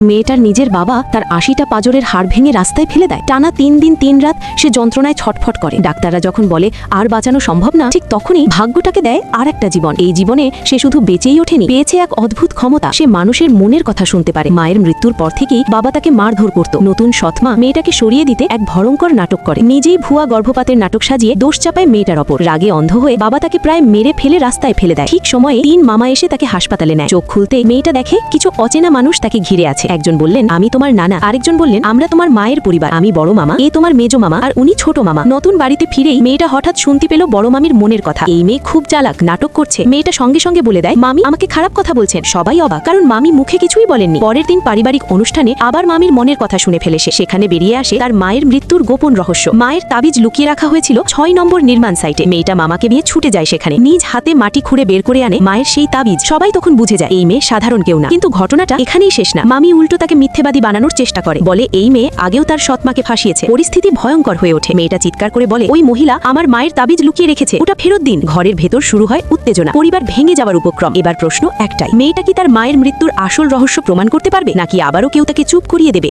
মেয়েটার নিজের বাবা তার ৮০টা পাঁজরের হাড় ভেঙে রাস্তায় ফেলে দেয়। টানা ৩ দিন ৩ রাত সে যন্ত্রণায় ছটফট করে। ডাক্তাররা যখন বলে আর বাঁচানো সম্ভব না, ঠিক তখনই ভাগ্যটাকে দেয় আর একটা জীবন। এই জীবনে সে শুধু বেঁচেই ওঠেনি, পেয়েছে এক অদ্ভুত ক্ষমতা। সে মানুষের মনের কথা শুনতে পারে। মায়ের মৃত্যুর পর থেকেই বাবা তাকে মারধর করত। নতুন সৎমা মেয়েটাকে সরিয়ে দিতে এক ভয়ঙ্কর নাটক করে। নিজেই ভুয়া গর্ভপাতের নাটক সাজিয়ে দোষ চাপায় মেয়েটার ওপর। রাগে অন্ধ হয়ে বাবা তাকে প্রায় মেরে ফেলে রাস্তায় ফেলে দেয়। ঠিক সময়ে ৩ মামা এসে তাকে হাসপাতালে নেয়। চোখ খুলতে মেয়েটা দেখে কিছু অচেনা মানুষ তাকে ঘিরে আছে। একজন বললেন, আমি তোমার নানা। আরেকজন বললেন, আমরা তোমার মায়ের পরিবার। আমি বড় মামা, এ তোমার মেজো মামা, আর উনি ছোট মামা। নতুন বাড়িতে ফিরেই মেয়েটা হঠাৎ শুনতে পেল বড় মামির মনের কথা। এই মেয়ে খুব চালাক, নাটক করছে। মেয়েটা সঙ্গে সঙ্গে বলে দেয়, মামি আমাকে খারাপ কথা বলছেন। সবাই অবাক, কারণ মামি মুখে কিছুই বলেননি। পরের দিন পারিবারিক অনুষ্ঠানে আবার মামির মনের কথা শুনে ফেলে সে। সেখানে বেরিয়ে আসে তার মায়ের মৃত্যুর গোপন রহস্য। মায়ের তাবিজ লুকিয়ে রাখা হয়েছিল ৬ নম্বর নির্মাণ সাইটে। মেয়েটা মামাকে নিয়ে ছুটে যায় সেখানে। নিজ হাতে মাটি খুঁড়ে বের করে আনে মায়ের সেই তাবিজ। সবাই তখন বুঝে যায় এই মেয়ে সাধারণ কেউ না। কিন্তু ঘটনাটা এখানেই শেষ না। মামি উল্টো তাকে মিথ্যেবাদী বানানোর চেষ্টা করে। বলে এই মেয়ে আগেও তার সৎমাকে ফাঁসিয়েছে। পরিস্থিতি ভয়ঙ্কর হয়ে ওঠে। মেয়েটা চিৎকার করে বলে, ওই মহিলা আমার মায়ের তাবিজ লুকিয়ে রেখেছে, ওটা ফেরত দিন। ঘরের ভেতর শুরু হয় উত্তেজনা। পরিবার ভেঙে যাওয়ার উপক্রম। এবার প্রশ্ন একটাই, মেয়েটা কি তার মায়ের মৃত্যুর আসল রহস্য প্রমাণ করতে পারবে, নাকি আবারও কেউ তাকে চুপ করিয়ে দেবে?